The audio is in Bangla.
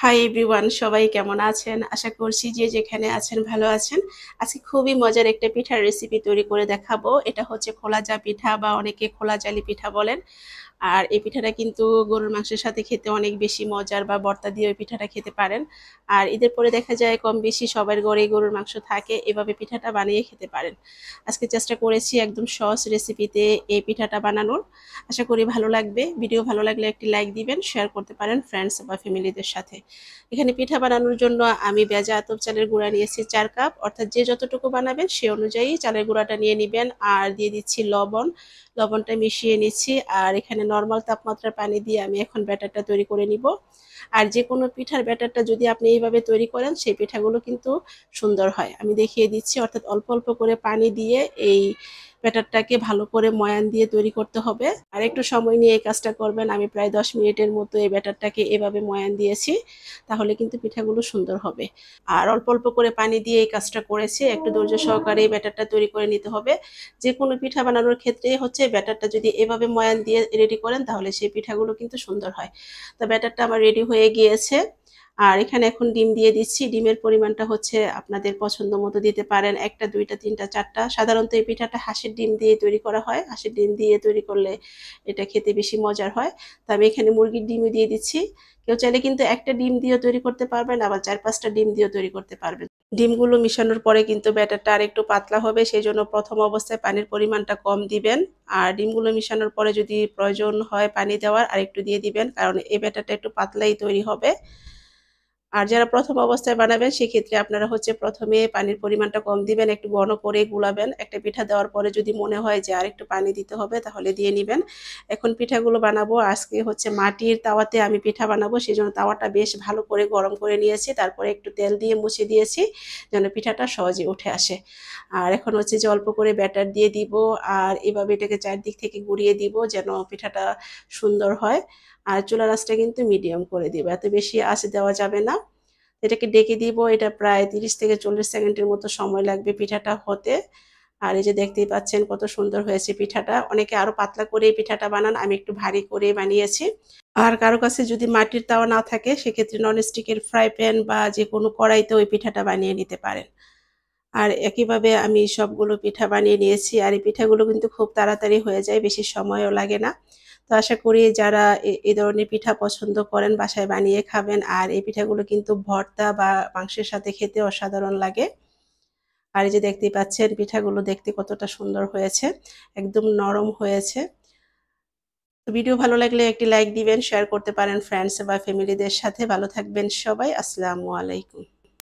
হাই এভরিওয়ান, সবাই কেমন আছেন? আশা করছি যে যেখানে আছেন ভালো আছেন। আজকে খুবই মজার একটা পিঠার রেসিপি তৈরি করে দেখাবো। এটা হচ্ছে খোলাজা পিঠা বা অনেকে খোলা জালি পিঠা বলেন। আর এই পিঠাটা কিন্তু গরুর মাংসের সাথে খেতে অনেক বেশি মজার, বা ভর্তা দিয়ে ওই পিঠাটা খেতে পারেন। আর ঈদের পরে দেখা যায় কম বেশি সবার ঘরেই গরুর মাংস থাকে, এভাবে পিঠাটা বানিয়ে খেতে পারেন। আজকে চেষ্টা করেছি একদম সহজ রেসিপিতে এই পিঠাটা বানানোর। আশা করি ভালো লাগবে। ভিডিও ভালো লাগলে একটি লাইক দিবেন, শেয়ার করতে পারেন ফ্রেন্ডস বা ফ্যামিলিদের সাথে। এখানে পিঠা বানানোর জন্য আমি ভেজা আতপ চালের গুঁড়া নিয়েছি 4 কাপ, অর্থাৎ যে যতটুকু বানাবেন সে অনুযায়ী চালের গুঁড়াটা নিয়ে নেবেন। আর দিয়ে দিচ্ছি লবণ, লবণটা মিশিয়ে নিচ্ছি। আর এখানে নর্মাল তাপমাত্রার পানি দিয়ে আমি এখন ব্যাটারটা তৈরি করে নিব। আর যে কোনো পিঠার ব্যাটারটা যদি আপনি এইভাবে তৈরি করেন সেই পিঠাগুলো কিন্তু সুন্দর হয়। আমি দেখিয়ে দিচ্ছি, অর্থাৎ অল্প অল্প করে পানি দিয়ে এই ব্যাটারটাকে ভালো করে ময়ান দিয়ে তৈরি করতে হবে। আর একটু সময় নিয়ে এই কাজটা করবেন। আমি প্রায় 10 মিনিটের মতো এই ব্যাটারটাকে এভাবে ময়ান দিয়েছি, তাহলে কিন্তু পিঠাগুলো সুন্দর হবে। আর অল্প অল্প করে পানি দিয়ে এই কাজটা করেছি। একটু ধৈর্য সহকারে এই ব্যাটারটা তৈরি করে নিতে হবে। যে কোনো পিঠা বানানোর ক্ষেত্রে হচ্ছে ব্যাটারটা যদি এভাবে ময়ান দিয়ে রেডি করেন তাহলে সেই পিঠাগুলো কিন্তু সুন্দর হয়। তো ব্যাটারটা আমার রেডি হয়ে গিয়েছে। আর এখানে এখন ডিম দিয়ে দিচ্ছি। ডিমের পরিমাণটা হচ্ছে আপনাদের পছন্দ মতো দিতে পারেন, একটা দুইটা তিনটা চারটা। সাধারণত এই পিঠাটা হাঁসের ডিম দিয়ে তৈরি করা হয়। হাঁসের ডিম দিয়ে তৈরি করলে এটা খেতে বেশি মজার হয়। তো আমি এখানে মুরগির ডিমও দিয়ে দিচ্ছি। কেউ চাইলে কিন্তু একটা ডিম দিয়েও তৈরি করতে পারবেন, আবার 4-5টা ডিম দিয়েও তৈরি করতে পারবেন। ডিমগুলো মিশানোর পরে কিন্তু ব্যাটারটা আর একটু পাতলা হবে, সেই জন্য প্রথম অবস্থায় পানির পরিমাণটা কম দিবেন। আর ডিমগুলো মিশানোর পরে যদি প্রয়োজন হয় পানি দেওয়ার, আর একটু দিয়ে দিবেন, কারণ এই ব্যাটারটা একটু পাতলাই তৈরি হবে। আর যারা প্রথম অবস্থায় বানাবেন সেক্ষেত্রে আপনারা হচ্ছে প্রথমে পানির পরিমাণটা কম দিবেন, একটু ঘন করে গুলাবেন। একটা পিঠা দেওয়ার পরে যদি মনে হয় যে আর একটু পানি দিতে হবে তাহলে দিয়ে নিবেন। এখন পিঠাগুলো বানাবো। আজকে হচ্ছে মাটির তাওয়াতে আমি পিঠা বানাবো, সেই জন্য তাওয়াটা বেশ ভালো করে গরম করে নিয়েছি, তারপরে একটু তেল দিয়ে মুছে দিয়েছি যেন পিঠাটা সহজে উঠে আসে। আর এখন হচ্ছে যে অল্প করে ব্যাটার দিয়ে দিব, আর এভাবে এটাকে চারদিক থেকে ঘুরিয়ে দিব যেন পিঠাটা সুন্দর হয়। আর চুলার আঁচটা কিন্তু মিডিয়াম করে দিব, এত বেশি আঁচ দেওয়া যাবে না। এটাকে ডেকে দিব। এটা প্রায় 30 থেকে 40 সেকেন্ডের মতো সময় লাগবে পিঠাটা হতে। আর এই যে দেখতেই পাচ্ছেন কত সুন্দর হয়েছে পিঠাটা। অনেকে আরো পাতলা করে এই পিঠাটা বানান, আমি একটু ভারী করে বানিয়েছি। আর কারো কাছে যদি মাটির তাওয়া না থাকে সেক্ষেত্রে ননস্টিকের ফ্রাই প্যান বা যে কোনো কড়াইতে ওই পিঠাটা বানিয়ে নিতে পারেন। আর একইভাবে আমি সবগুলো পিঠা বানিয়ে নিয়েছি। আর এই পিঠাগুলো কিন্তু খুব তাড়াতাড়ি হয়ে যায়, বেশি সময়ও লাগে না। তো আশা করি যারা এই ধরনের পিঠা পছন্দ করেন বাসায় বানিয়ে খাবেন। আর এই পিঠাগুলো কিন্তু ভর্তা বা মাংসের সাথে খেতে অসাধারণ লাগে। আর এই যে দেখতেই পাচ্ছেন পিঠাগুলো দেখতে কতটা সুন্দর হয়েছে, একদম নরম হয়েছে। তো ভিডিও ভালো লাগলে একটি লাইক দিবেন, শেয়ার করতে পারেন ফ্রেন্ডস বা ফ্যামিলিদের সাথে। ভালো থাকবেন সবাই। আসসালামু আলাইকুম।